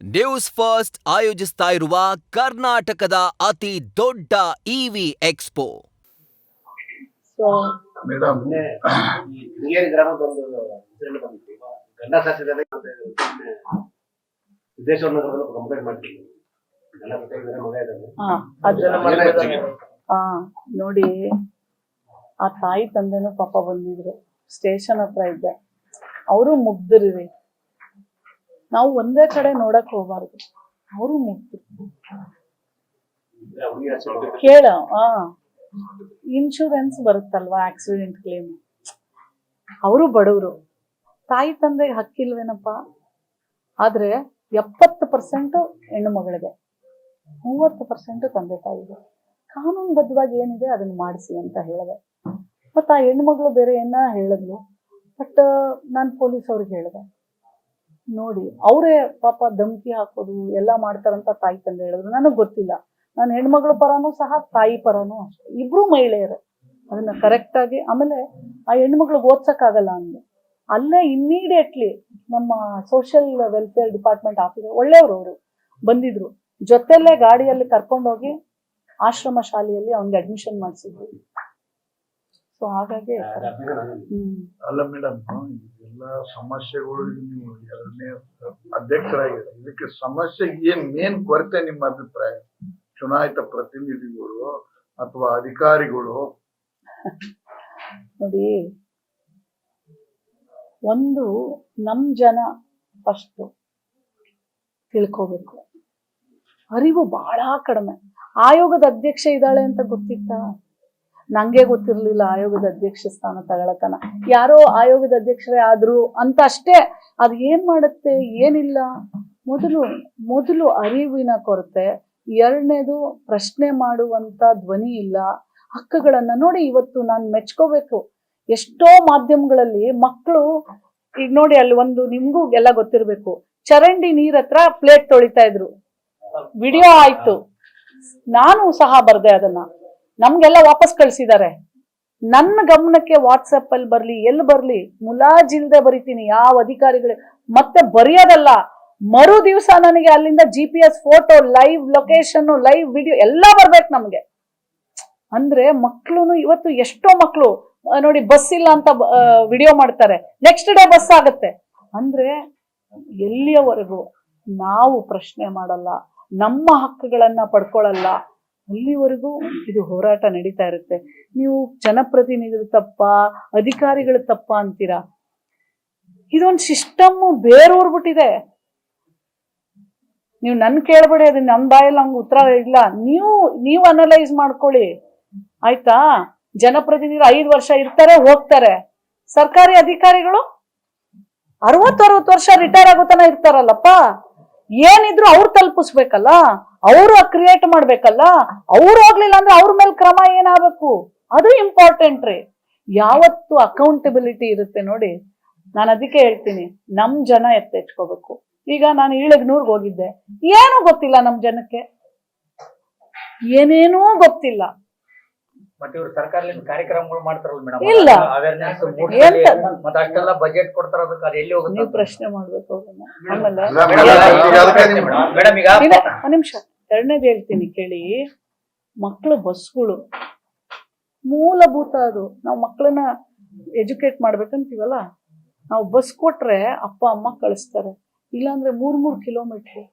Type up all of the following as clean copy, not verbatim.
News first ಆಯೋಜಿಸ್ತಾ ಇರುವ ಕರ್ನಾಟಕದ ಅತಿ ದೊಡ್ಡ ಇವಿ ಎಕ್ಸ್ಪೋ. ಮೇಡಮ್, ಹಿರಿಯರಿ ಗ್ರಾಮದ ಒಂದು ವಿಚಾರಣೆ ಬಂದಿತ್ತು. ಗಂಡ ಸಾಕ್ಷಿದಾರೆ ಸಿದ್ದೇಶ್ವರ ಕಂಪ್ಲೇಂಟ್ ಮಾಡ್ತೀವಿ. ನೋಡಿ, ಆ ತಾಯಿ ತಂದೆನೂ ಪಾಪ ಬಂದಿದ್ರು, ಸ್ಟೇಷನ್ ಹತ್ರ ಇದ್ದೆ. ಅವರು ಮುಗ್ಧರಿರಿ, ನಾವು ಒಂದೇ ಕಡೆ ನೋಡಕ್ ಹೋಗ್ಬಾರ್ದು. ಅವರು ಮುಗ್ಧರು. ಕೇಳ ಇನ್ಶೂರೆನ್ಸ್ ಬರುತ್ತಲ್ವಾ, ಆಕ್ಸಿಡೆಂಟ್ ಕ್ಲೇಮ್. ಅವರು ಬಡವರು, ತಾಯಿ ತಂದೆಗೆ ಹಕ್ಕಿಲ್ವೇನಪ್ಪ. ಆದ್ರೆ 70% ಹೆಣ್ಣು ಮಗಳಿಗೆ, 30% ತಂದೆ ತಾಯಿಗೆ. ಕಾನೂನುಬದ್ಧವಾಗಿ ಏನಿದೆ ಅದನ್ನ ಮಾಡಿಸಿ ಅಂತ ಹೇಳಿದೆ. ಮತ್ತ ಆ ಹೆಣ್ಮಗಳು ಬೇರೆ ಏನ ಹೇಳಿದ್ಲು. ಬಟ್ ನಾನು ಪೊಲೀಸ್ ಅವ್ರಿಗೆ ಹೇಳಿದೆ, ನೋಡಿ ಅವರೇ ಪಾಪ ಧಮಕಿ ಹಾಕೋದು ಎಲ್ಲ ಮಾಡ್ತಾರಂತ ತಾಯಿ ತಂದೆ ಹೇಳಿದ್ರು. ನನಗ್ ಗೊತ್ತಿಲ್ಲ, ನಾನು ಹೆಣ್ಮಗಳ ಪರನೂ ಸಹ ತಾಯಿ ಪರನೂ ಅಷ್ಟೇ, ಇಬ್ರು ಮಹಿಳೆಯರು. ಅದನ್ನ ಕರೆಕ್ಟ್ ಆಗಿ, ಆಮೇಲೆ ಆ ಹೆಣ್ಮಕ್ಳಿಗೆ ಓದ್ಸಕ್ಕಾಗಲ್ಲ ಅಂದೆ. ಅಲ್ಲೇ ಇಮ್ಮಿಡಿಯೇಟ್ಲಿ ನಮ್ಮ ಸೋಷಿಯಲ್ ವೆಲ್ಫೇರ್ ಡಿಪಾರ್ಟ್ಮೆಂಟ್ ಆಫೀಸರ್, ಒಳ್ಳೆಯವರು, ಅವರು ಬಂದಿದ್ರು. ಜೊತೆಲ್ಲೇ ಗಾಡಿಯಲ್ಲಿ ಕರ್ಕೊಂಡೋಗಿ ಆಶ್ರಮ ಶಾಲೆಯಲ್ಲಿ ಅವ್ನಿಗೆ ಅಡ್ಮಿಷನ್ ಮಾಡಿಸಿದ್ವಿ. ಸೊ ಹಾಗಾಗಿ ಅಲ್ಲ ಮೇಡಮ್, ಎಲ್ಲ ಸಮಸ್ಯೆಗಳು ನೀವು 2ನೇ ಅಧ್ಯಕ್ಷರಾಗಿದೆ. ಇದಕ್ಕೆ ಸಮಸ್ಯೆ ಏನ್ ಮೇನ್ ಕೊರತೆ ನಿಮ್ಮ ಅಭಿಪ್ರಾಯ? ಚುನಾಯಿತ ಪ್ರತಿನಿಧಿಗಳು ಅಥವಾ ಅಧಿಕಾರಿಗಳು? ನೋಡಿ, ಒಂದು ನಮ್ ಜನ ಫಸ್ಟ್ ತಿಳ್ಕೋಬೇಕು. ಅರಿವು ಬಹಳ ಕಡಿಮೆ. ಆಯೋಗದ ಅಧ್ಯಕ್ಷ ಇದ್ದಾಳೆ ಅಂತ ಗೊತ್ತಿತ್ತ? ನಂಗೆ ಗೊತ್ತಿರ್ಲಿಲ್ಲ ಆಯೋಗದ ಅಧ್ಯಕ್ಷ ಸ್ಥಾನ ತಗೊಳತನ. ಯಾರೋ ಆಯೋಗದ ಅಧ್ಯಕ್ಷರೇ ಆದ್ರು ಅಂತ ಅಷ್ಟೇ. ಅದ್ ಏನ್ ಮಾಡುತ್ತೆ, ಏನಿಲ್ಲ. ಮೊದಲು ಅರಿವಿನ ಕೊರತೆ, 2ನೇದು ಪ್ರಶ್ನೆ ಮಾಡುವಂತ ಧ್ವನಿ ಇಲ್ಲ. ಹಕ್ಕುಗಳನ್ನ ನೋಡಿ, ಇವತ್ತು ನಾನು ಮೆಚ್ಕೋಬೇಕು. ಎಷ್ಟೋ ಮಾಧ್ಯಮಗಳಲ್ಲಿ ಮಕ್ಕಳು, ಈಗ ನೋಡಿ, ಅಲ್ಲಿ ಒಂದು ನಿಮ್ಗೂ ಎಲ್ಲ ಗೊತ್ತಿರ್ಬೇಕು, ಚರಂಡಿ ನೀರ್ ಹತ್ರ ಪ್ಲೇಟ್ ತೊಳಿತಾ ಇದ್ರು, ವಿಡಿಯೋ ಆಯ್ತು. ನಾನು ಸಹ ಬರ್ದೆ ಅದನ್ನ, ನಮ್ಗೆಲ್ಲ ವಾಪಸ್ ಕಳ್ಸಿದ್ದಾರೆ. ನನ್ನ ಗಮನಕ್ಕೆ ವಾಟ್ಸಪ್ ಅಲ್ಲಿ ಬರ್ಲಿ, ಎಲ್ಲಿ ಬರ್ಲಿ, ಮುಲಾಜಿಲ್ದೆ ಬರಿತೀನಿ ಯಾವ ಅಧಿಕಾರಿಗಳು. ಮತ್ತೆ ಬರೆಯೋದಲ್ಲ, ಮರು ದಿವಸ ನನಗೆ ಅಲ್ಲಿಂದ GPS photo, live location, live video ಎಲ್ಲ ಬರ್ಬೇಕು ನಮ್ಗೆ. ಅಂದ್ರೆ ಮಕ್ಳು, ಇವತ್ತು ಎಷ್ಟೋ ಮಕ್ಳು ನೋಡಿ, ಬಸ್ ಇಲ್ಲ ಅಂತ ವಿಡಿಯೋ ಮಾಡ್ತಾರೆ, ನೆಕ್ಸ್ಟ್ ಡೇ ಬಸ್ ಆಗುತ್ತೆ. ಅಂದ್ರೆ ಎಲ್ಲಿಯವರೆಗೂ ನಾವು ಪ್ರಶ್ನೆ ಮಾಡಲ್ಲ, ನಮ್ಮ ಹಕ್ಕುಗಳನ್ನ ಪಡ್ಕೊಳ್ಳಲ್ಲ, ಅಲ್ಲಿವರೆಗೂ ಇದು ಹೋರಾಟ ನಡೀತಾ ಇರುತ್ತೆ. ನೀವು ಜನಪ್ರತಿನಿಧಿಗಳು ತಪ್ಪ, ಅಧಿಕಾರಿಗಳು ತಪ್ಪ ಅಂತೀರಾ. ಇದೊಂದು ಸಿಸ್ಟಮ್ ಬೇರೂರ್ಬಿಟ್ಟಿದೆ. ನೀವು ನನ್ ಕೇಳ್ಬೇಡಿ, ಅದು ನಮ್ ಬಾಯಲ್ಲಿ ನಮ್ಗೆ ಉತ್ತರ ಇಲ್ಲ. ನೀವು ಅನಲೈಸ್ ಮಾಡ್ಕೊಳ್ಳಿ, ಆಯ್ತಾ? ಜನಪ್ರತಿನಿಧಿಗಳು 5 ವರ್ಷ ಇರ್ತಾರೆ, ಹೋಗ್ತಾರೆ. ಸರ್ಕಾರಿ ಅಧಿಕಾರಿಗಳು 60 ವರ್ಷ ರಿಟೈರ್ ಆಗೋತನ ಇರ್ತಾರಲ್ಲಪ್ಪ. ಏನಿದ್ರು ಅವ್ರು ತಲುಪಿಸ್ಬೇಕಲ್ಲ, ಅವರು ಕ್ರಿಯೇಟ್ ಮಾಡ್ಬೇಕಲ್ಲ. ಅವ್ರು ಹೋಗ್ಲಿಲ್ಲ ಅಂದ್ರೆ ಅವ್ರ ಮೇಲೆ ಕ್ರಮ ಏನಾಗಬೇಕು, ಅದು ಇಂಪಾರ್ಟೆಂಟ್ ರೀ. ಯಾವತ್ತು ಅಕೌಂಟಬಿಲಿಟಿ ಇರುತ್ತೆ ನೋಡಿ. ನಾನು ಅದಕ್ಕೆ ಹೇಳ್ತೀನಿ, ನಮ್ ಜನ ಎತ್ತೆಚ್ಕೋಬೇಕು. ಈಗ ನಾನು ಈಳಗ್ನೂರ್ಗೆ ಹೋಗಿದ್ದೆ, ಏನೂ ಗೊತ್ತಿಲ್ಲ ನಮ್ ಜನಕ್ಕೆ, ಏನೇನೂ ಗೊತ್ತಿಲ್ಲ. ಮತ್ತೆ ಇವರು ಸರ್ಕಾರದಿಂದ ಕಾರ್ಯಕ್ರಮಗಳು ಮಾಡ್ತಾರಲ್ಲ ಮೇಡಮ್, ಇಲ್ಲ ಅವೇರ್ನೆಸ್ ಮತ್ತೆ ಅಷ್ಟೆಲ್ಲ ಬಜೆಟ್ ಕೊಡ್ತಾರ, ಅದಕ್ಕೆ ಅದು ಎಲ್ಲಿ ಹೋಗುತ್ತೆ ನೀವು ಪ್ರಶ್ನೆ ಮಾಡ್ಬೇಕು ಅವ್ರನ್ನ. ಆಮೇಲೆ ಮೇಡಮ್, ಈಗ ನಿಮಿಷ, 2ನೇದು ಹೇಳ್ತೀನಿ ಕೇಳಿ. ಮಕ್ಕಳು ಬಸ್ಗಳು ಮೂಲಭೂತ, ಅದು ನಾವು ಮಕ್ಕಳನ್ನ ಎಜುಕೇಟ್ ಮಾಡ್ಬೇಕಂತೀವಲ್ಲ, ನಾವು ಬಸ್ ಕೊಟ್ರೆ ಅಪ್ಪ ಅಮ್ಮ ಕಳಿಸ್ತಾರೆ. ಇಲ್ಲಾಂದ್ರೆ 3 ಕಿಲೋಮೀಟರ್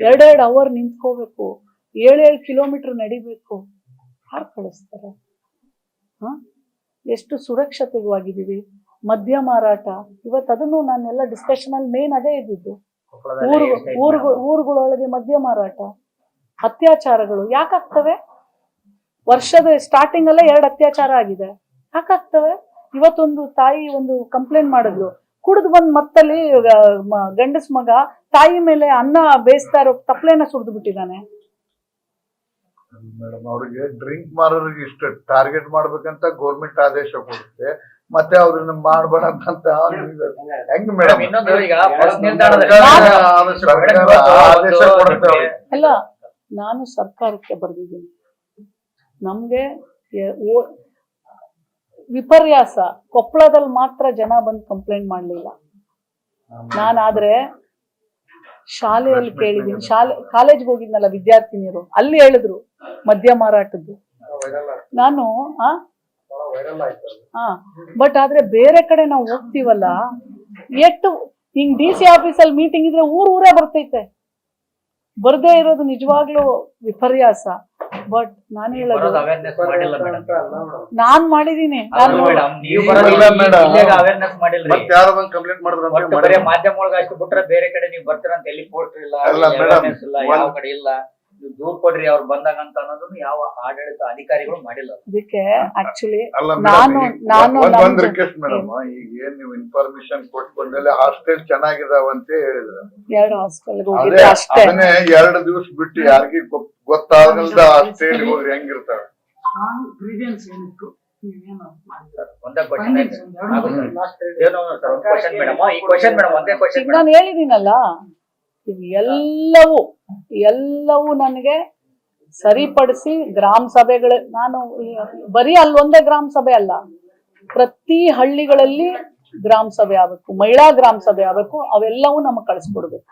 2 ಅವರ್ ನಿಂತ್ಕೋಬೇಕು, 7 ಕಿಲೋಮೀಟರ್ ನಡಿಬೇಕು. ಯಾರು ಕಳಿಸ್ತಾರೆ? ಎಷ್ಟು ಸುರಕ್ಷತೆವಾಗಿದ್ದೀವಿ. ಮದ್ಯ ಮಾರಾಟ, ಇವತ್ತು ಅದನ್ನು ನಾನೆಲ್ಲ ಡಿಸ್ಕಷನ್ ಅಲ್ಲಿ ಮೇನ್ ಅದೇ ಇದ್ದಿದ್ದು. ಊರುಗಳೊಳಗೆ ಮದ್ಯ ಮಾರಾಟ, ಅತ್ಯಾಚಾರಗಳು ಯಾಕಾಗ್ತವೆ? ವರ್ಷದ ಸ್ಟಾರ್ಟಿಂಗ್ ಅಲ್ಲೇ 2 ಅತ್ಯಾಚಾರ ಆಗಿದೆ. ಯಾಕಾಗ್ತವೆ? ಇವತ್ತೊಂದು ತಾಯಿ ಒಂದು ಕಂಪ್ಲೇಂಟ್ ಮಾಡಿದ್ಲು, ಕುಡಿದು ಬಂದ್ ಮತ್ತಲ್ಲಿ ಗಂಡಸ್ ಮಗ ತಾಯಿ ಮೇಲೆ ಅನ್ನ ಬೇಯಿಸ್ತಾ ಇರೋ ತಪ್ಲೇನ ಸುರಿದು ಬಿಟ್ಟಿದ್ದಾನೆ. ಮೇಡಮ್, ಅವ್ರಿಗೆ ಡ್ರಿಂಕ್ ಮಾರೋರಿಗೆ ಇಷ್ಟ ಟಾರ್ಗೆಟ್ ಮಾಡ್ಬೇಕಂತ ಗೌರ್ಮೆಂಟ್ ಆದೇಶ ಕೊಡುತ್ತೆ, ಮತ್ತೆ ಅವ್ರನ್ನ ಮಾಡ್ಬೇಡಂತ ಹೆಂಗ್ ಮೇಡಮ್? ಇನ್ನೊಂದು, ಈಗ ಬಸ್ ನಿಲ್ದಾಣದ ಆದೇಶ ಕೊಡುತ್ತೆ. ಅಲ್ಲ, ನಾನು ಸರ್ಕಾರಕ್ಕೆ ಬರ್ದಿದ್ದೀನಿ. ನಮ್ಗೆ ವಿಪರ್ಯಾಸ, ಕೊಪ್ಪಳದಲ್ಲಿ ಮಾತ್ರ ಜನ ಬಂದು ಕಂಪ್ಲೇಂಟ್ ಮಾಡ್ಲಿಲ್ಲ. ನಾನಾದ್ರೆ ಶಾಲೆಯಲ್ಲಿ ಕೇಳಿದೀನಿ, ಕಾಲೇಜ್ಗೆ ಹೋಗಿದ್ನಲ್ಲ ವಿದ್ಯಾರ್ಥಿನಿಯರು, ಅಲ್ಲಿ ಹೇಳಿದ್ರು ಮದ್ಯ ಮಾರಾಟದ್ದು. ನಾನು ಬಟ್ ಆದ್ರೆ ಬೇರೆ ಕಡೆ ನಾವು ಹೋಗ್ತೀವಲ್ಲ, ಎಷ್ಟು ಹಿಂಗ್ DC ಆಫೀಸಲ್ಲಿ ಮೀಟಿಂಗ್ ಇದ್ರೆ ಊರೇ ಬರ್ತೈತೆ. ಬರ್ದೇ ಇರೋದು ನಿಜವಾಗ್ಲೂ ವಿಪರ್ಯಾಸ. ಬಟ್ ನಾನು ಹೇಳೋದು ಅವೇರ್ನೆಸ್ ಮಾಡಿಲ್ಲ ಮೇಡಮ್. ನಾನ್ ಮಾಡಿದೀನಿ. ನೀವು ಅವೇರ್ನೆಸ್ ಮಾಡಿಲ್ರಿ. ಮತ್ತೆ ಯಾರೋ ಬಂದು ಕಂಪ್ಲೇಂಟ್ ಮಾಡಿದ್ರು ಬರೀ ಮಾಧ್ಯಮ ಒಳಗ ಅಷ್ಟು ಬಿಟ್ರೆ ಬೇರೆ ಕಡೆ ನೀವು ಬರ್ತೀರ ಅಂತ ಎಲ್ಲಿ ಪೋಸ್ಟರ್ ಇಲ್ಲ, awareness ಇಲ್ಲ, ಯಾವ ಕಡೆ ಇಲ್ಲ. ನೀವು ದೂರ್ ಕೊಡ್ರಿ ಅವ್ರು ಬಂದಾಗ ಅಂತ ಅನ್ನೋದನ್ನ ಯಾವ ಆಡಳಿತ ಅಧಿಕಾರಿಗಳು ಮಾಡಿಲ್ಲ. ಅದಕ್ಕೆ ಆಕ್ಚುಲಿ ಅಲ್ಲ ನಾನು ಒಂದ್ ರಿಕ್ವೆಸ್ಟ್ ಮೇಡಮ್, ಈಗ ಏನ್ ನೀವು ಇನ್ಫಾರ್ಮೇಶನ್ ಕೊಟ್ಕೊಂಡ್ಮೇಲೆ ಹಾಸ್ಟೆಲ್ ಚೆನ್ನಾಗಿದಾವಂತ ಹೇಳಿದ್ರು, 2 ಹಾಸ್ಟೆಲ್ಗೆ ಹೋಗಿದ್ದೆ ಅಷ್ಟೇ. ಅದನ್ನೇ 2 ದಿವಸ ಬಿಟ್ಟು ಯಾರಿಗೂ ಗೊತ್ತಾಗಲ್ದ ಹಾಸ್ಟೆಲ್ ಹೋಗ್ರಿ ಹೆಂಗಿರ್ತಾವೆ. ಒಂದೇ ಕ್ವಶನ್ ಏನೋ ಸರ್, ಒಂದು ಕ್ವಶನ್ ಮೇಡಮ್, ಈ ಕ್ವಶನ್ ಮೇಡಮ್ ಒಂದೇ ಕ್ವಶನ್. ಈಗ ನಾನು ಹೇಳಿದೀನಲ್ಲ, ಎಲ್ಲವೂ ನನಗೆ ಸರಿಪಡಿಸಿ ಗ್ರಾಮ ಸಭೆಗಳು, ನಾನು ಬರೀ ಅಲ್ಲೊಂದೇ ಗ್ರಾಮ ಸಭೆ ಅಲ್ಲ, ಪ್ರತಿ ಹಳ್ಳಿಗಳಲ್ಲಿ ಗ್ರಾಮ ಸಭೆ ಆಗ್ಬೇಕು, ಮಹಿಳಾ ಗ್ರಾಮ ಸಭೆ ಆಗ್ಬೇಕು, ಅವೆಲ್ಲವೂ ನಮಗ್ ಕಳಿಸ್ಕೊಡ್ಬೇಕು.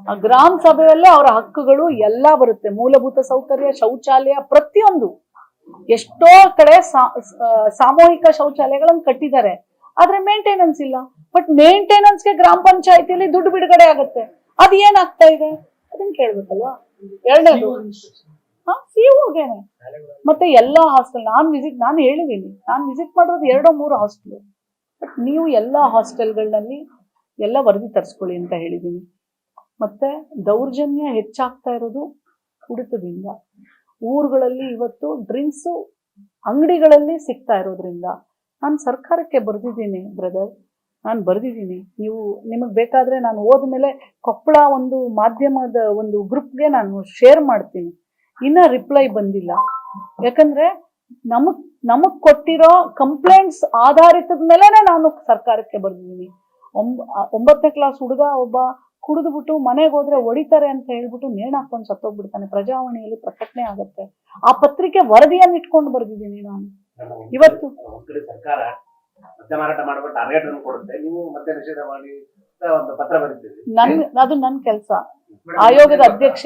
ಆ ಗ್ರಾಮ ಸಭೆಯಲ್ಲೇ ಅವರ ಹಕ್ಕುಗಳು ಎಲ್ಲ ಬರುತ್ತೆ, ಮೂಲಭೂತ ಸೌಕರ್ಯ, ಶೌಚಾಲಯ, ಪ್ರತಿಯೊಂದು. ಎಷ್ಟೋ ಕಡೆ ಸಾಮೂಹಿಕ ಶೌಚಾಲಯಗಳನ್ನು ಕಟ್ಟಿದ್ದಾರೆ, ಆದ್ರೆ ಮೇಂಟೆನೆನ್ಸ್ ಇಲ್ಲ. ಬಟ್ ಮೇಂಟೆನೆನ್ಸ್ಗೆ ಗ್ರಾಮ ಪಂಚಾಯತಿಯಲ್ಲಿ ದುಡ್ಡು ಬಿಡುಗಡೆ ಆಗುತ್ತೆ. ಅದ್ ಏನಾಗ್ತಾ ಇದೆ ಅದನ್ನ ಕೇಳ್ಬೇಕಲ್ವಾ. 2ನೇದು ಸಿಒಗೆನೆ. ಮತ್ತೆ ಎಲ್ಲಾ ಹಾಸ್ಟೆಲ್ ನಾನು ಹೇಳಿದೀನಿ, ನಾನು ವಿಸಿಟ್ ಮಾಡಿರೋದು 2-3 ಹಾಸ್ಟೆಲ್. ಬಟ್ ನೀವು ಎಲ್ಲಾ ಹಾಸ್ಟೆಲ್ಗಳಲ್ಲಿ ಎಲ್ಲ ವರದಿ ತರಿಸ್ಕೊಳ್ಳಿ ಅಂತ ಹೇಳಿದೀನಿ. ಮತ್ತೆ ದೌರ್ಜನ್ಯ ಹೆಚ್ಚಾಗ್ತಾ ಇರೋದು ಕುಡಿತದಿಂದ. ಊರುಗಳಲ್ಲಿ ಇವತ್ತು ಡ್ರಿಂಕ್ಸು ಅಂಗಡಿಗಳಲ್ಲಿ ಸಿಗ್ತಾ ಇರೋದ್ರಿಂದ ನಾನು ಸರ್ಕಾರಕ್ಕೆ ಬರೆದಿದ್ದೀನಿ ಬ್ರದರ್, ನಾನು ಬರೆದಿದ್ದೀನಿ. ನಿಮಗೆ ಬೇಕಾದ್ರೆ ನಾನು ಹೋದ್ಮೇಲೆ ಕೊಪ್ಪಳ ಒಂದು ಮಾಧ್ಯಮದ ಒಂದು ಗ್ರೂಪ್ಗೆ ನಾನು ಶೇರ್ ಮಾಡ್ತೀನಿ. ಇನ್ನ ರಿಪ್ಲೈ ಬಂದಿಲ್ಲ. ಯಾಕಂದ್ರೆ ನಮಗ್ ಕೊಟ್ಟಿರೋ ಕಂಪ್ಲೇಂಟ್ಸ್ ಆಧಾರಿತದ ಮೇಲೆನೆ ನಾನು ಸರ್ಕಾರಕ್ಕೆ ಬರೆದಿದ್ದೀನಿ. 9ನೇ ಕ್ಲಾಸ್ ಹುಡುಗ ಒಬ್ಬ ಕುಡಿದ್ಬಿಟ್ಟು ಮನೆಗೆ ಹೋದ್ರೆ ಹೊಡಿತಾರೆ ಅಂತ ಹೇಳ್ಬಿಟ್ಟು ನೇಣು ಹಾಕೊಂಡು ಸತ್ತೋಗ್ಬಿಡ್ತಾನೆ. ಪ್ರಜಾವಾಣಿಯಲ್ಲಿ ಪ್ರಕಟಣೆ ಆಗತ್ತೆ. ಆ ಪತ್ರಿಕೆ ವರದಿಯನ್ನು ಇಟ್ಕೊಂಡು ಬರ್ದಿದ್ದೀನಿ ನಾನು. ಇವತ್ತು ಒಂದ್ ಕಡೆ ಸರ್ಕಾರ ಮದ್ಯ ಮಾರಾಟ ಮಾಡ್ಬಿಟ್ಟು ಟಾರ್ಗೆಟ್ ಅನ್ನು ಕೊಡುತ್ತೆ, ನೀವು ಮದ್ಯ ನಿಷೇಧ ಮಾಡಿ ಒಂದು ಪತ್ರ ಬರೀತೀರಿ. ಅದು ನನ್ನ ಕೆಲಸ. ಆಯೋಗದ ಅಧ್ಯಕ್ಷ